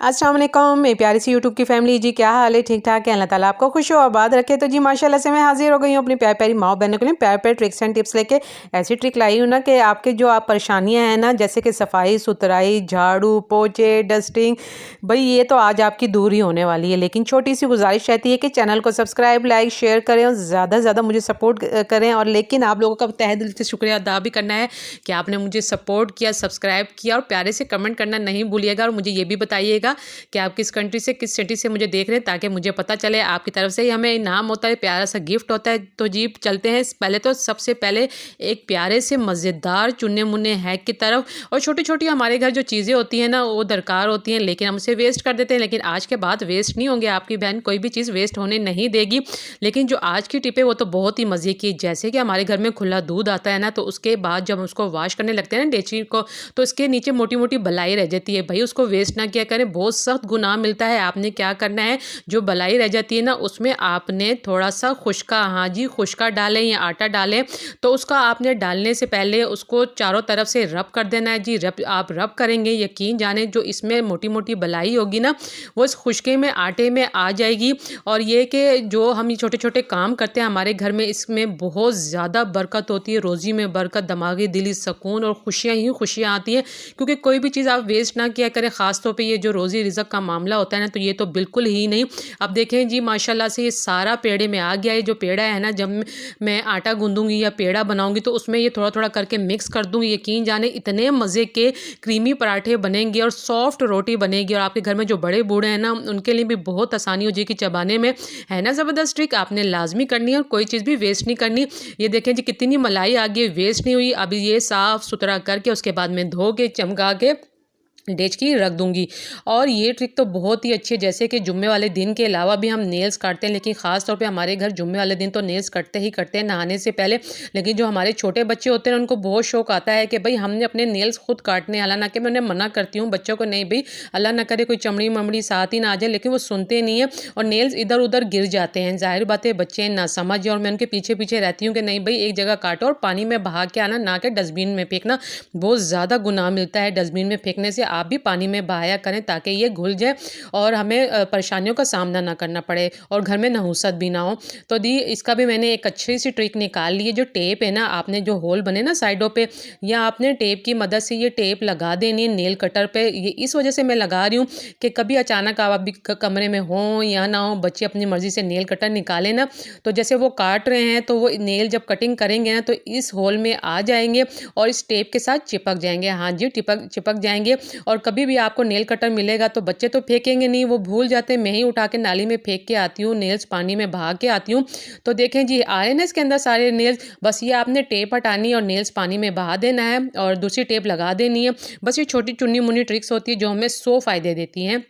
अस्सलाम वालेकुम मेरी प्यारी सी यूट्यूब की फैमिली जी, क्या हाल है? ठीक ठाक है। अल्लाह ताला आपको खुश हो आबाद रखे। तो जी माशाल्लाह से मैं हाजिर हो गई हूँ अपनी प्यारी प्यारी माँ बहनों के लिए प्यारे प्यारे ट्रिक्स एंड टिप्स लेके। ऐसी ट्रिक लाई हूँ ना कि आपके जो आप परेशानियाँ हैं ना, जैसे कि सफाई सुथराई, झाड़ू पोछे, डस्टिंग, भाई ये तो आज आपकी दूर ही होने वाली है। लेकिन छोटी सी गुजारिश रहती है कि चैनल को सब्सक्राइब लाइक शेयर करें और ज़्यादा से ज़्यादा मुझे सपोर्ट करें। और लेकिन आप लोगों का तहे दिल से शुक्रिया अदा भी करना है कि आपने मुझे सपोर्ट किया, सब्सक्राइब किया और प्यारे से कमेंट करना नहीं भूलिएगा। और मुझे ये भी बताइएगा कि आप किस कंट्री से किस सिटी से मुझे देख रहे हैं, ताकि मुझे पता चले। आपकी तरफ से ही हमें इनाम होता है, प्यारा सा गिफ्ट होता है। तो जी चलते हैं पहले तो सबसे पहले एक प्यारे से मज़ेदार चुन्ने मुन्ने हैक की तरफ। और छोटी छोटी हमारे घर जो चीज़ें होती हैं ना, वो दरकार होती हैं लेकिन हम उसे वेस्ट कर देते हैं। लेकिन आज के बाद वेस्ट नहीं होंगे, आपकी बहन कोई भी चीज़ वेस्ट होने नहीं देगी। लेकिन जो आज की टिप है वो तो बहुत ही मज़े की। जैसे कि हमारे घर में खुला दूध आता है ना, तो उसके बाद जब हम उसको वॉश करने लगते हैं ना डेची को, तो इसके नीचे मोटी मोटी बलाई रह जाती है। भाई उसको वेस्ट ना किया करें, बहुत सख्त गुनाह मिलता है। आपने क्या करना है, जो बलाई रह जाती है ना, उसमें आपने थोड़ा सा खुशका, हाँ जी खुशका डालें या आटा डालें। तो उसका आपने डालने से पहले उसको चारों तरफ से रब कर देना है जी। रब आप रब करेंगे, यकीन जाने जो इसमें मोटी मोटी बलाई होगी ना, वो इस खुशके में आटे में आ जाएगी। और ये कि जो हम ये छोटे छोटे काम करते हैं हमारे घर में, इसमें बहुत ज़्यादा बरकत होती है। रोज़ी में बरकत, दिमागी दिली सुकून और खुशियाँ ही खुशियाँ आती हैं। क्योंकि कोई भी चीज़ आप वेस्ट ना किया करें, ख़ासतौर पे ये जो रोज़ी रिज़्क का मामला होता है ना, तो ये तो बिल्कुल ही नहीं। अब देखें जी माशाल्लाह से ये सारा पेड़े में आ गया है। जो पेड़ा है ना, जब मैं आटा गूंदूंगी या पेड़ा बनाऊंगी तो उसमें ये थोड़ा थोड़ा करके मिक्स कर दूंगी। यकीन जाने इतने मज़े के क्रीमी पराठे बनेंगे और सॉफ्ट रोटी बनेगी। और आपके घर में जो बड़े बूढ़े हैं ना, उनके लिए भी बहुत आसानी हो जाएगी चबाने में। है ना ज़बरदस्त ट्रिक, आपने लाजमी करनी है और कोई चीज़ भी वेस्ट नहीं करनी। ये देखें जी कितनी मलाई आ गई, वेस्ट नहीं हुई। अभी ये साफ़ सुथरा करके उसके बाद में धो के चमका के डेचकी रख दूंगी। और ये ट्रिक तो बहुत ही अच्छी है। जैसे कि जुम्मे वाले दिन के अलावा भी हम नेल्स काटते हैं, लेकिन ख़ास तौर पे हमारे घर जुम्मे वाले दिन तो नेल्स कटते ही करते हैं नहाने से पहले। लेकिन जो हमारे छोटे बच्चे होते हैं उनको बहुत शौक आता है कि भाई हमने अपने नेल्स खुद काटने। हालांकि मैं उन्हें मना करती हूँ बच्चों को, नहीं भाई अल्लाह ना करे कोई चमड़ी ममड़ी साथ ही ना आ जाए, लेकिन वो सुनते नहीं है और नेल्स इधर उधर गिर जाते हैं। जाहिर बात है बच्चे ना समझ। और मैं उनके पीछे पीछे रहती हूँ कि नहीं भाई एक जगह काटो और पानी में बहा के आना, ना कि डस्टबिन में फेंकना। बहुत ज़्यादा गुनाह मिलता है डस्टबिन में फेंकने से। आप भी पानी में बहाया करें ताकि ये घुल जाए और हमें परेशानियों का सामना ना करना पड़े और घर में नहुसत भी ना हो। तो दी इसका भी मैंने एक अच्छी सी ट्रिक निकाल ली है। जो टेप है ना, आपने जो होल बने ना साइडों पे, या आपने टेप की मदद से ये टेप लगा देनी है नेल कटर पे। ये इस वजह से मैं लगा रही हूँ कि कभी अचानक आप अभी कमरे में हों या ना हो, बच्चे अपनी मर्जी से नेल कटर निकालें ना, तो जैसे वो काट रहे हैं तो वो नेल जब कटिंग करेंगे ना, तो इस होल में आ जाएंगे और इस टेप के साथ चिपक जाएंगे। हाँ जी चिपक जाएंगे। और कभी भी आपको नेल कटर मिलेगा तो बच्चे तो फेंकेंगे नहीं, वो भूल जाते हैं। मैं ही उठा के नाली में फेंक के आती हूँ, नेल्स पानी में बहा के आती हूँ। तो देखें जी आ रहे ना इसके अंदर सारे नेल्स। बस ये आपने टेप हटानी और नेल्स पानी में बहा देना है और दूसरी टेप लगा देनी है। बस ये छोटी चुन्नी मुन्नी ट्रिक्स होती है जो हमें 100 फ़ायदे देती हैं।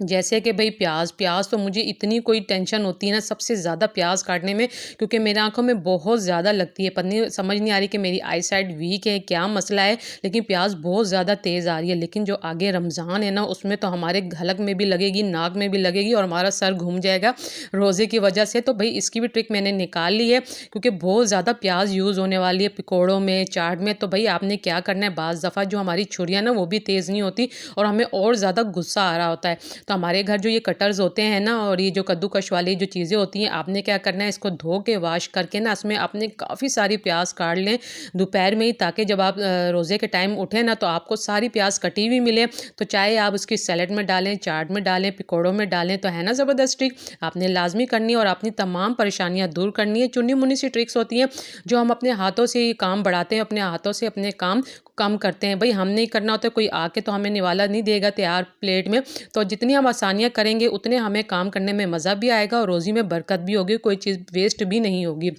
जैसे कि भाई प्याज तो मुझे इतनी कोई टेंशन होती है ना सबसे ज़्यादा प्याज काटने में, क्योंकि मेरे आंखों में बहुत ज़्यादा लगती है। पत्नी समझ नहीं आ रही कि मेरी आई साइड वीक है, क्या मसला है, लेकिन प्याज बहुत ज़्यादा तेज़ आ रही है। लेकिन जो आगे रमज़ान है ना, उसमें तो हमारे हलक में भी लगेगी, नाक में भी लगेगी और हमारा सर घूम जाएगा रोज़े की वजह से। तो भाई इसकी भी ट्रिक मैंने निकाल ली है, क्योंकि बहुत ज़्यादा प्याज यूज़ होने वाली है पकौड़ों में, चाट में। तो भाई आपने क्या करना है, बाज़ दफ़ा जो हमारी छुरियाँ ना वो भी तेज़ नहीं होती और हमें और ज़्यादा गुस्सा आ रहा होता है। तो हमारे घर जो ये कटर्स होते हैं ना, और ये जो कद्दूकश वाली जो चीज़ें होती हैं, आपने क्या करना है, इसको धो के वॉश करके ना इसमें आपने काफ़ी सारी प्याज काट लें दोपहर में ही, ताकि जब आप रोज़े के टाइम उठें ना तो आपको सारी प्याज कटी हुई मिले। तो चाहे आप उसकी सैलेड में डालें, चाट में डालें, पकौड़ों में डालें। तो है ना ज़बरदस्त ट्रिक, आपने लाजमी करनी है और अपनी तमाम परेशानियाँ दूर करनी है। चुन्नी मुन्नी सी ट्रिक्स होती हैं जो हम अपने हाथों से ये काम बढ़ाते हैं, अपने हाथों से अपने काम कम करते हैं। भाई हम नहीं करना होता, कोई आके तो हमें निवाला नहीं देगा तैयार प्लेट में। तो जितनी हम आसानियाँ करेंगे उतने हमें काम करने में मज़ा भी आएगा और रोज़ी में बरकत भी होगी, कोई चीज़ वेस्ट भी नहीं होगी।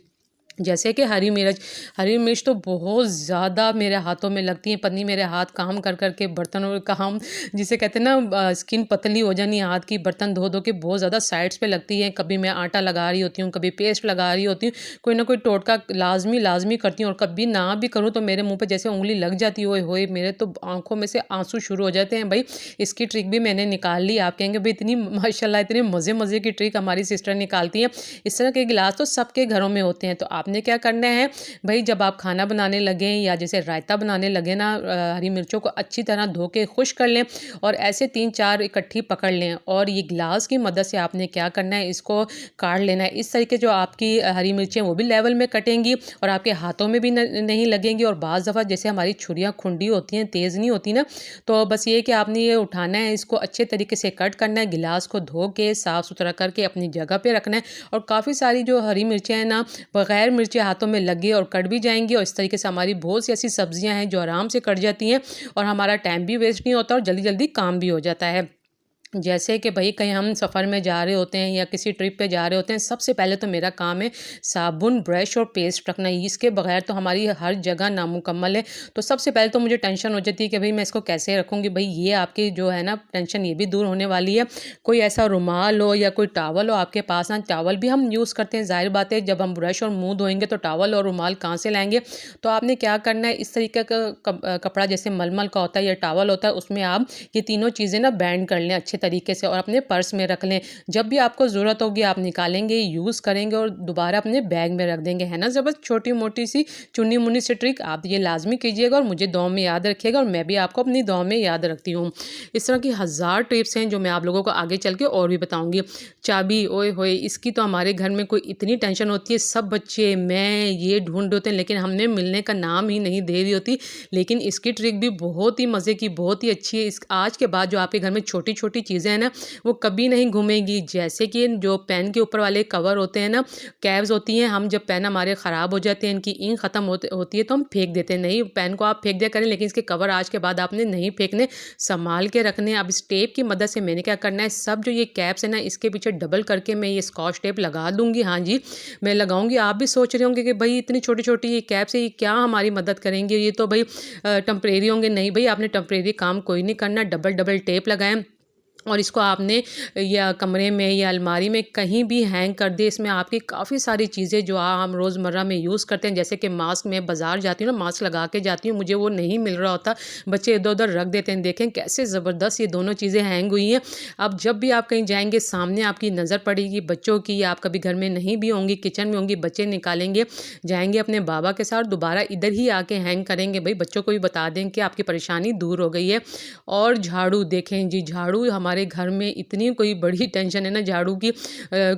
जैसे कि हरी मिर्च तो बहुत ज़्यादा मेरे हाथों में लगती है। पत्नी मेरे हाथ काम कर कर के बर्तन और काम, जिसे कहते हैं ना स्किन पतली हो जानी हाथ की, बर्तन धो धो के बहुत ज़्यादा साइड्स पे लगती है। कभी मैं आटा लगा रही होती हूँ, कभी पेस्ट लगा रही होती हूँ, कोई ना कोई टोटका लाजमी करती हूँ। और कभी ना भी करूँ तो मेरे मुँह पर जैसे उंगली लग जाती है, ओए होए मेरे तो आंखों में से आंसू शुरू हो जाते हैं। भाई इसकी ट्रिक भी मैंने निकाल ली। आप कहेंगे भाई इतनी माशाल्लाह इतने मज़े की ट्रिक हमारी सिस्टर निकालती हैं। इस तरह के गिलास तो सबके घरों में होते हैं। तो आपने क्या करना है भाई, जब आप खाना बनाने लगें या जैसे रायता बनाने लगे ना, हरी मिर्चों को अच्छी तरह धो के खुश कर लें और ऐसे 3-4 इकट्ठी पकड़ लें और ये गिलास की मदद से आपने क्या करना है, इसको काट लेना है। इस तरीके जो आपकी हरी मिर्चें वो भी लेवल में कटेंगी और आपके हाथों में भी नहीं लगेंगी। और बाज़ दफ़ा जैसे हमारी छुरियाँ खुंडी होती हैं, तेज़ नहीं होती ना, तो बस ये कि आपने ये उठाना है, इसको अच्छे तरीके से कट करना है, गिलास को धो के साफ़ सुथरा करके अपनी जगह पे रखना है। और काफ़ी सारी जो हरी मिर्चें हैं ना, बग़ैर मिर्चें हाथों में लगी और कट भी जाएंगी और इस तरीके से हमारी बहुत सी ऐसी सब्जियां हैं जो आराम से कट जाती हैं और हमारा टाइम भी वेस्ट नहीं होता और जल्दी जल्दी काम भी हो जाता है। जैसे कि भाई कहीं हम सफ़र में जा रहे होते हैं या किसी ट्रिप पे जा रहे होते हैं, सबसे पहले तो मेरा काम है साबुन, ब्रश और पेस्ट रखना। इसके बगैर तो हमारी हर जगह नामुकम्मल है। तो सबसे पहले तो मुझे टेंशन हो जाती है कि भाई मैं इसको कैसे रखूँगी। भाई ये आपकी जो है ना टेंशन ये भी दूर होने वाली है। कोई ऐसा रुमाल हो या कोई टॉवल हो आपके पास ना, टॉवल भी हम यूज़ करते हैं, ज़ाहिर बात है जब हम ब्रश और मुँह धोएंगे तो टॉवल और रुमाल कहाँ से लाएंगे। तो आपने क्या करना है, इस तरीके का कपड़ा जैसे मलमल का होता है या टॉवल होता है, उसमें आप ये तीनों चीज़ें ना बैंड कर लें अच्छे तरीके से और अपने पर्स में रख लें। जब भी आपको ज़रूरत होगी आप निकालेंगे, यूज़ करेंगे और दोबारा अपने बैग में रख देंगे, है ना। ज़बरदस्त छोटी मोटी सी चुन्नी मुन्नी सी ट्रिक आप ये लाजमी कीजिएगा और मुझे दुआ में याद रखिएगा और मैं भी आपको अपनी दुआ में याद रखती हूँ। इस तरह की हज़ार टिप्स हैं जो मैं आप लोगों को आगे चल के और भी बताऊँगी। चाबी, ओए होए, इसकी तो हमारे घर में कोई इतनी टेंशन होती है, सब बच्चे मैं ये ढूंढ होते हैं लेकिन हमने मिलने का नाम ही नहीं दे रही होती। लेकिन इसकी ट्रिक भी बहुत ही मज़े की, बहुत ही अच्छी है। इस आज के बाद जो आपके घर में छोटी छोटी चीज़ें हैं ना, वो कभी नहीं घूमेंगी। जैसे कि जो पेन के ऊपर वाले कवर होते हैं ना, कैप्स होती हैं, हम जब पेन हमारे ख़राब हो जाते हैं, इनकी इंक ख़त्म होती है तो हम फेंक देते हैं। नहीं, पेन को आप फेंक दिया करें लेकिन इसके कवर आज के बाद आपने नहीं फेंकने, संभाल के रखने। अब इस टेप की मदद से मैंने क्या करना है, सब जो ये कैप्स है ना इसके पीछे डबल करके मैं ये स्कॉच टेप लगा दूंगी। हाँ जी, मैं लगाऊंगी। आप भी सोच रहे होंगे कि भाई इतनी छोटी छोटी ये कैप्स है, ये क्या हमारी मदद करेंगे, ये तो भाई टेम्परेरी होंगे। नहीं भाई, आपने टेम्परेरी काम कोई नहीं करना, डबल डबल टेप लगाएं और इसको आपने या कमरे में या अलमारी में कहीं भी हैंग कर दे। इसमें आपकी काफ़ी सारी चीज़ें जो हम रोज़मर्रा में यूज़ करते हैं, जैसे कि मास्क, में बाज़ार जाती हूँ ना, मास्क लगा के जाती हूँ, मुझे वो नहीं मिल रहा होता, बच्चे इधर उधर रख देते हैं। देखें कैसे ज़बरदस्त ये दोनों चीज़ें हैंग हुई हैं। अब जब भी आप कहीं जाएंगे सामने आपकी नज़र पड़ेगी बच्चों की, या आप कभी घर में नहीं भी होंगी, किचन में होंगी, बच्चे निकालेंगे, जाएंगे अपने बाबा के साथ, दोबारा इधर ही आके हैंग करेंगे। भाई बच्चों को भी बता दें कि आपकी परेशानी दूर हो गई है। और झाड़ू, देखें जी, झाड़ू हमारे घर में इतनी कोई बड़ी टेंशन है ना झाड़ू की,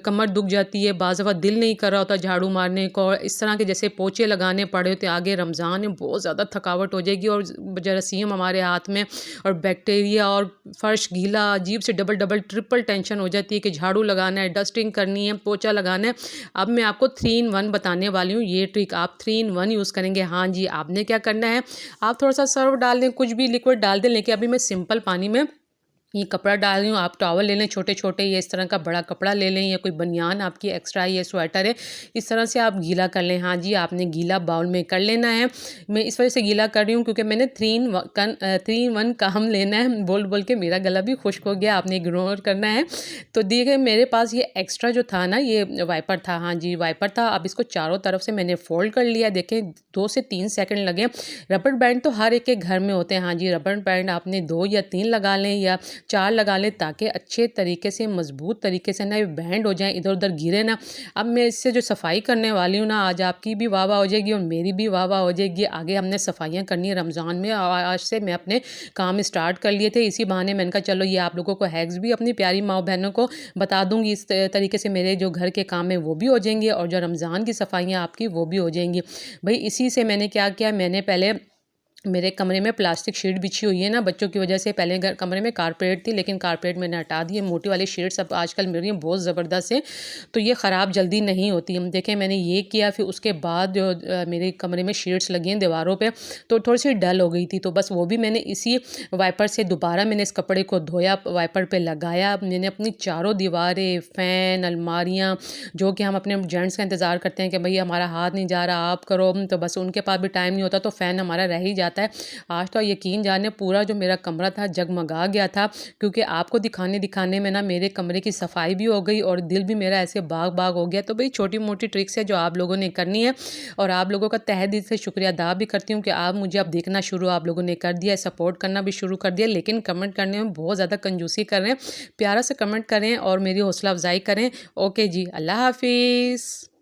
कमर दुख जाती है, बाज़ दफ़ा दिल नहीं कर रहा होता झाड़ू मारने को। इस तरह के जैसे पोछे लगाने पड़े होते, आगे रमज़ान में बहुत ज़्यादा थकावट हो जाएगी और जरासीम हमारे हाथ में और बैक्टीरिया और फर्श गीला, अजीब से डबल डबल ट्रिपल टेंशन हो जाती है कि झाड़ू लगाना है, डस्टिंग करनी है, पोछा लगाना है। अब मैं आपको 3 in 1 बताने वाली हूँ। ये ट्रिक आप 3 in 1 यूज़ करेंगे। हाँ जी, आपने क्या करना है, आप थोड़ा सा सर्फ डाल दें, कुछ भी लिक्विड डाल दें, लेकिन अभी मैं सिंपल पानी में ये कपड़ा डाल रही हूँ। आप टॉवल ले लें छोटे छोटे, या इस तरह का बड़ा कपड़ा ले लें, या कोई बनियान आपकी एक्स्ट्रा ये स्वेटर है, इस तरह से आप गीला कर लें। हाँ जी, आपने गीला बाउल में कर लेना है। मैं इस वजह से गीला कर रही हूँ क्योंकि मैंने 3 in 1 काम लेना है। बोल बोल के मेरा गला भी खुश्क हो गया, आपने इग्नोर करना है। तो देखिए मेरे पास ये एक्स्ट्रा जो था ना, ये वाइपर था। हाँ जी, वाइपर था। अब इसको चारों तरफ से मैंने फोल्ड कर लिया। देखें 2 से 3 सेकंड लगे। रबर बैंड तो हर एक के घर में होते हैं। हाँ जी, रबर बैंड आपने 2 या 3 लगा लें या 4 लगा लें, ताकि अच्छे तरीके से मजबूत तरीके से ना ये बैंड हो जाए, इधर उधर गिरे ना। अब मैं इससे जो सफाई करने वाली हूँ ना, आज आपकी भी वाह वाह हो जाएगी और मेरी भी वाह वाह हो जाएगी। आगे हमने सफाइयाँ करनी है रमज़ान में, आज से मैं अपने काम स्टार्ट कर लिए थे। इसी बहाने मैंने कहा चलो ये आप लोगों को हैक्स भी अपनी प्यारी माँ बहनों को बता दूंगी। इस तरीके से मेरे जो घर के काम है वो भी हो जाएंगे और जो रमज़ान की सफाइयाँ आपकी वो भी हो जाएंगी। भाई इसी से मैंने क्या किया, मैंने पहले मेरे कमरे में प्लास्टिक शीट बिछी हुई है ना बच्चों की वजह से। पहले कमरे में कारपेट थी, लेकिन कारपेट मैंने हटा दी है। मोटी वाली शीट्स अब आजकल मिल रही हैं, बहुत ज़बरदस्त है, तो ये ख़राब जल्दी नहीं होती। देखें मैंने ये किया, फिर उसके बाद जो मेरे कमरे में शीट्स लगी हैं दीवारों पे, तो थोड़ी सी डल हो गई थी, तो बस वो भी मैंने इसी वाइपर से दोबारा मैंने इस कपड़े को धोया, वाइपर पर लगाया। मैंने अपनी चारों दीवारें, फ़ैन, अलमारियाँ, जो कि हम अपने जेंट्स का इंतज़ार करते हैं कि भाई हमारा हाथ नहीं जा रहा, आप करो, तो बस उनके पास भी टाइम नहीं होता, तो फ़ैन हमारा रह ही जाता है। आज तो यकीन जाने पूरा जो मेरा कमरा था जगमगा गया था, क्योंकि आपको दिखाने में ना मेरे कमरे की सफाई भी हो गई और दिल भी मेरा ऐसे बाग बाग हो गया। तो भाई छोटी मोटी ट्रिक्स है जो आप लोगों ने करनी है, और आप लोगों का तहे दिल से शुक्रिया अदा भी करती हूँ कि आप मुझे अब देखना शुरू आप लोगों ने कर दिया, सपोर्ट करना भी शुरू कर दिया। लेकिन कमेंट करने में बहुत ज़्यादा कंजूसी कर रहे हैं, प्यारा से कमेंट करें और मेरी हौसला अफजाई करें। ओके जी, अल्लाह हाफिज़।